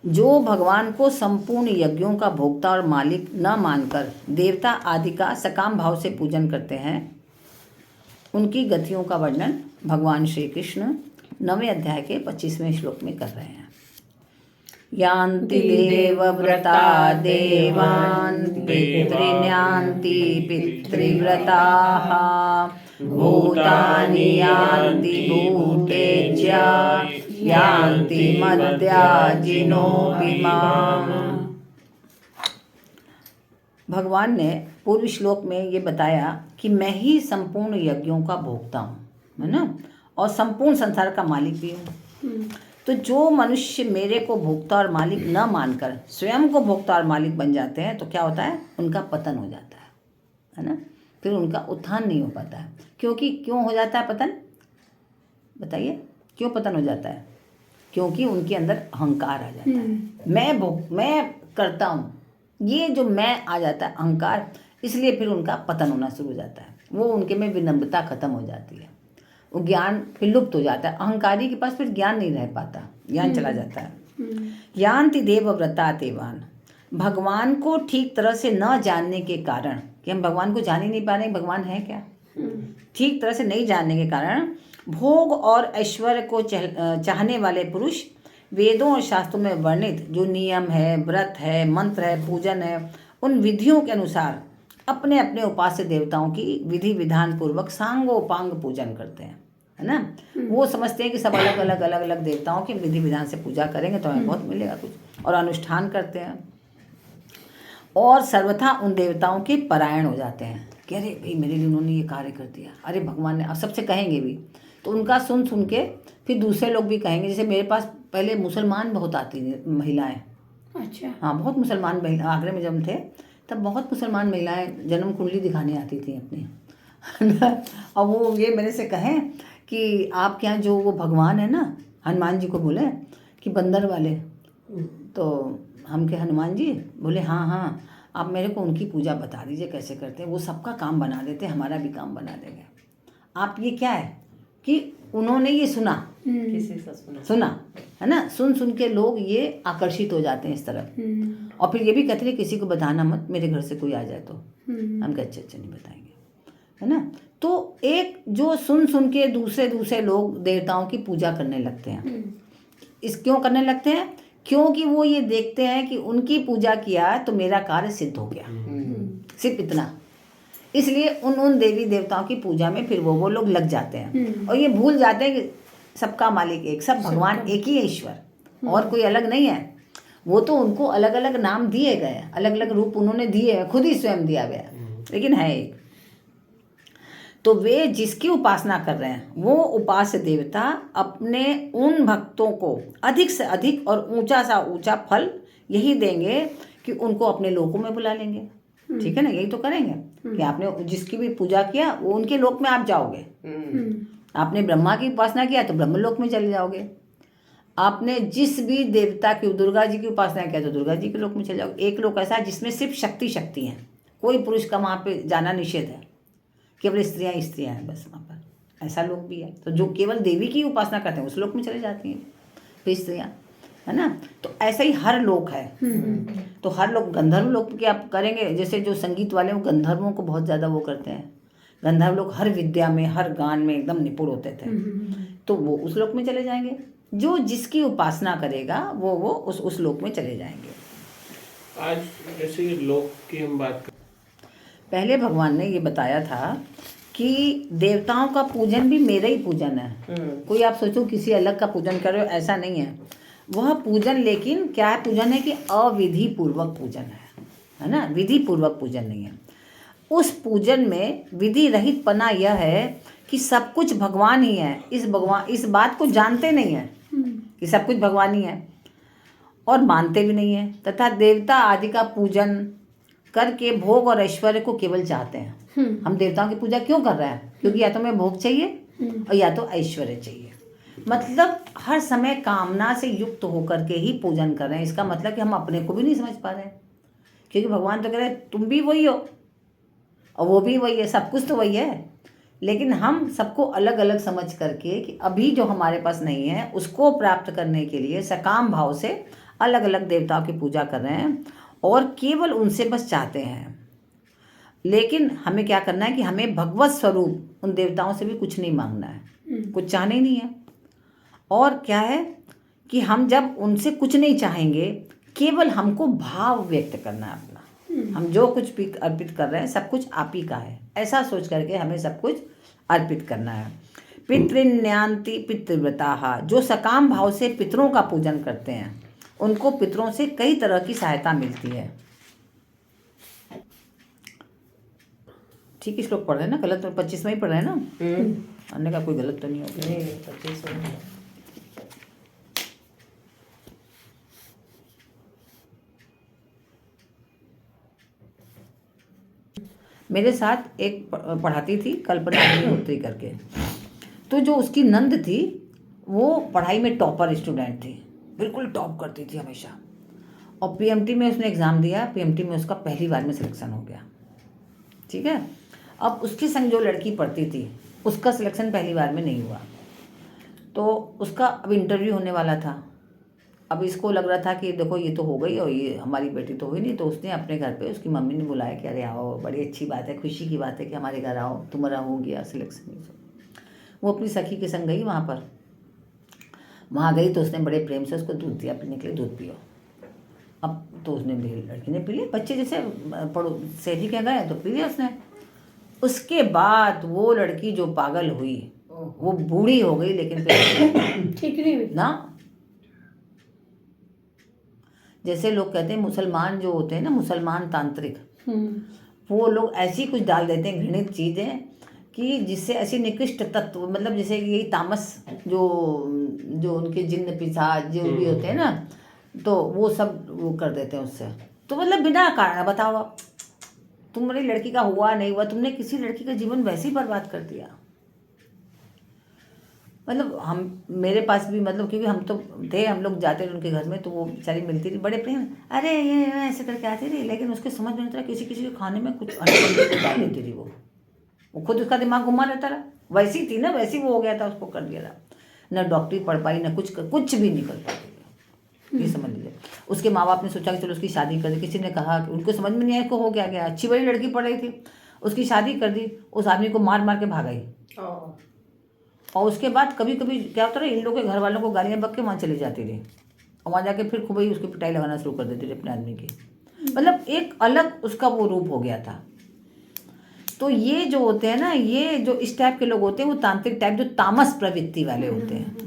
जो भगवान को संपूर्ण यज्ञों का भोक्ता और मालिक न मानकर देवता आदि का सकाम भाव से पूजन करते हैं, उनकी गतियों का वर्णन भगवान श्री कृष्ण 9वें अध्याय के 25वें श्लोक में कर रहे हैं। यान्ति देवव्रता देवान् पितृन्यान्ति पितृव्रताः भूतानि यान्ति भूतेज्या यान्ति मद्याजिनोऽपि माम्। भगवान ने पूर्व श्लोक में ये बताया कि मैं ही संपूर्ण यज्ञों का भोक्ता हूँ, है ना, और संपूर्ण संसार का मालिक भी हूँ। तो जो मनुष्य मेरे को भोक्ता और मालिक न मानकर स्वयं को भोक्ता और मालिक बन जाते हैं तो क्या होता है, उनका पतन हो जाता है ना, फिर उनका उत्थान नहीं हो पाता है। क्योंकि क्यों हो जाता है पतन, बताइए क्यों पतन हो जाता है? क्योंकि उनके अंदर अहंकार आ जाता है। मैं करता हूँ, ये जो मैं आ जाता है अहंकार, इसलिए फिर उनका पतन होना शुरू हो जाता है। वो उनके में विनम्रता खत्म हो जाती है, वो ज्ञान फिर लुप्त हो जाता है। अहंकारी के पास फिर ज्ञान नहीं रह पाता, ज्ञान चला जाता है। यान्ति देवव्रता देवान, भगवान को ठीक तरह से न जानने के कारण, कि हम भगवान को जान ही नहीं पा रहे भगवान है क्या, ठीक तरह से नहीं जानने के कारण भोग और ऐश्वर्य को चाहने वाले पुरुष वेदों और शास्त्रों में वर्णित जो नियम है, व्रत है, मंत्र है, पूजन है, उन विधियों के अनुसार अपने अपने उपास्य देवताओं की विधि विधान पूर्वक सांगोपांग पूजन करते हैं, है ना। वो समझते हैं कि सब अलग अलग देवताओं के विधि विधान से पूजा करेंगे तो हमें बहुत मिलेगा कुछ, और अनुष्ठान करते हैं और सर्वथा उन देवताओं के परायण हो जाते हैं कि अरे भाई मेरे लिए उन्होंने ये कार्य कर दिया, अरे भगवान ने, अब सबसे कहेंगे भी तो उनका सुन के फिर दूसरे लोग भी कहेंगे। जैसे मेरे पास पहले मुसलमान बहुत आती थी महिलाएं, अच्छा हाँ, बहुत मुसलमान महिला, आगरे में जब थे तब बहुत मुसलमान महिलाएं जन्म कुंडली दिखाने आती थी अपनी और वो ये मेरे से कहें कि आपके यहाँ जो वो भगवान है ना, हनुमान जी को बोले कि बंदर वाले, तो हम के हनुमान जी बोले हाँ आप मेरे को उनकी पूजा बता दीजिए कैसे करते हैं, वो सबका काम बना देते, हमारा भी काम बना देंगे आप। ये क्या है कि उन्होंने ये सुना, किसी से सुना है ना, सुन के लोग ये आकर्षित हो जाते हैं इस तरफ, और फिर ये भी कहते हैं किसी को बताना मत, मेरे घर से कोई आ जाए तो हम कहते अच्छा नहीं बताएंगे, है ना। तो एक जो सुन के दूसरे लोग देवताओं की पूजा करने लगते हैं। इस क्यों करने लगते हैं? क्योंकि वो ये देखते हैं कि उनकी पूजा किया तो मेरा कार्य सिद्ध हो गया, सिर्फ इतना। इसलिए उन देवी देवताओं की पूजा में फिर वो लोग लग जाते हैं और ये भूल जाते हैं कि सबका मालिक एक, सब भगवान एक ही है, ईश्वर और कोई अलग नहीं है। वो तो उनको अलग अलग नाम दिए गए, अलग अलग रूप उन्होंने दिए हैं, खुद ही स्वयं दिया गया, लेकिन है एक। तो वे जिसकी उपासना कर रहे हैं वो उपास्य देवता अपने उन भक्तों को अधिक से अधिक और ऊंचा सा ऊंचा फल यही देंगे कि उनको अपने लोकों में बुला लेंगे, ठीक है ना। यही तो करेंगे कि आपने जिसकी भी पूजा किया वो उनके लोक में आप जाओगे। आपने ब्रह्मा की उपासना किया तो ब्रह्मलोक में चले जाओगे। आपने जिस भी देवता की, दुर्गा जी की उपासना किया तो दुर्गा जी के लोक में चले जाओगे। एक लोक ऐसा है जिसमें सिर्फ शक्ति है, कोई पुरुष का वहाँ पे जाना निषेध है, केवल स्त्रियाँ हैं बस वहाँ पर, ऐसा लोग भी है। तो जो केवल देवी की उपासना करते हैं उस लोक में चले जाती हैं फिर स्त्रियाँ, है ना। तो ऐसा ही हर लोक है। तो हर लोग, गंधर्व लोग के आप करेंगे, जैसे जो संगीत वाले वो गंधर्वों को बहुत ज़्यादा वो करते हैं। गंधर्व लोग हर विद्या में, हर गान में एकदम निपुण होते थे, तो वो उस लोक में चले जाएंगे। जो जिसकी उपासना करेगा वो उस लोक में चले जाएंगे। आज जैसे लोक की हम बात करें, पहले भगवान ने ये बताया था कि देवताओं का पूजन भी मेरा ही पूजन है। कोई आप सोचो किसी अलग का पूजन कर रहे हो, ऐसा नहीं है। वह पूजन, लेकिन क्या है, पूजन है कि अविधि पूर्वक पूजन है ना, विधि पूर्वक पूजन नहीं है। उस पूजन में विधि रहित पना यह है कि सब कुछ भगवान ही है। इस बात को जानते नहीं है कि सब कुछ भगवान ही है, और मानते भी नहीं है, तथा देवता आदि का पूजन करके भोग और ऐश्वर्य को केवल चाहते हैं। हम देवताओं की पूजा क्यों कर रहे हैं? क्योंकि या तो हमें भोग चाहिए और या तो ऐश्वर्य चाहिए। मतलब हर समय कामना से युक्त होकर के ही पूजन कर रहे हैं। इसका मतलब कि हम अपने को भी नहीं समझ पा रहे हैं, क्योंकि भगवान तो कह रहे हैं तुम भी वही हो और वो भी वही है, सब कुछ तो वही है। लेकिन हम सबको अलग अलग समझ करके कि अभी जो हमारे पास नहीं है उसको प्राप्त करने के लिए सकाम भाव से अलग अलग देवताओं की पूजा कर रहे हैं और केवल उनसे बस चाहते हैं। लेकिन हमें क्या करना है कि हमें भगवत स्वरूप उन देवताओं से भी कुछ नहीं मांगना है, कुछ चाहना ही नहीं है। और क्या है कि हम जब उनसे कुछ नहीं चाहेंगे, केवल हमको भाव व्यक्त करना है अपना, हम जो कुछ भी अर्पित कर रहे हैं सब कुछ आप ही का है, ऐसा सोच करके हमें सब कुछ अर्पित करना है। पितृन्यान्ति पितृव्रताः, जो सकाम भाव से पितरों का पूजन करते हैं उनको पितरों से कई तरह की सहायता मिलती है। ठीक, इस लोग पढ़ रहे हैं ना, गलत तो 25 में ही पढ़ रहे हैं ना, अन्य का कोई गलत तो नहीं होगा। नहीं 25 में। मेरे साथ एक पढ़ाती थी कल्पना अग्निहोत्री करके, तो जो उसकी नंद थी वो पढ़ाई में टॉपर स्टूडेंट थी, बिल्कुल टॉप करती थी हमेशा। और पीएमटी में उसने एग्ज़ाम दिया, पीएमटी में उसका पहली बार में सिलेक्शन हो गया। ठीक है, अब उसके संग जो लड़की पढ़ती थी उसका सिलेक्शन पहली बार में नहीं हुआ, तो उसका अब इंटरव्यू होने वाला था। अब इसको लग रहा था कि देखो ये तो हो गई और ये हमारी बेटी तो हुई नहीं, तो उसने अपने घर पे उसकी मम्मी ने बुलाया कि अरे आओ, बड़ी अच्छी बात है, खुशी की बात है कि हमारे घर आओ, तुम्हारा हो गया सिलेक्शन। वो अपनी सखी के संग गई वहाँ गई तो उसने बड़े प्रेम से उसको दूध दिया पीने के लिए, दूध पियो। अब तो उसने भी, लड़की ने पी लिया, बच्चे जैसे पड़ो सेठी के गए तो पी लिया उसने। उसके बाद वो लड़की जो पागल हुई वो बूढ़ी हो गई, लेकिन फिर ठीक नहीं हुई ना। जैसे लोग कहते हैं मुसलमान जो होते हैं ना, मुसलमान तांत्रिक, वो लोग ऐसी कुछ डाल देते हैं घृणित चीज़ें कि जिससे ऐसी निकृष्ट तत्व, मतलब जैसे यही तामस जो उनके जिन्न पिशाच जो भी होते हैं ना, तो वो सब वो कर देते हैं उससे। तो मतलब बिना कारण बताओ, आप तुम्हारी लड़की का हुआ नहीं हुआ, तुमने किसी लड़की का जीवन वैसे ही बर्बाद कर दिया। मतलब हम, मेरे पास भी, मतलब क्योंकि हम तो थे, हम लोग जाते थे उनके घर में, तो वो बेचारी मिलती थी बड़े प्रेम, अरे ये ऐसे करके आती थी, लेकिन उसके समझ में नहीं आता किसी के खाने में कुछ अनबन डाल देती थी वो खुद उसका दिमाग घुमा रहता रहा, वैसी थी ना वैसी वो हो गया था, उसको कर दिया था। न डॉक्टरी पढ़ पाई, न कुछ भी निकल पाई, ये समझ लीजिए। उसके माँ बाप ने सोचा कि चलो उसकी शादी कर दी, किसी ने कहा कि उनको समझ में नहीं आया को हो क्या गया, अच्छी बड़ी लड़की पढ़ रही थी, उसकी शादी कर दी, उस आदमी को मार मार के भागाई। और उसके बाद कभी कभी क्या होता रहा, इन लोगों के घर वालों को गालियाँ बक के वहाँ चली जाती थी और वहाँ जाके फिर खूब ही उसकी पिटाई लगाना शुरू कर देती थी अपने आदमी की। मतलब एक अलग उसका वो रूप हो गया था। तो ये जो होते हैं ना, ये जो इस टाइप के लोग होते हैं वो तांत्रिक टाइप, जो तामस प्रवृत्ति वाले होते हैं।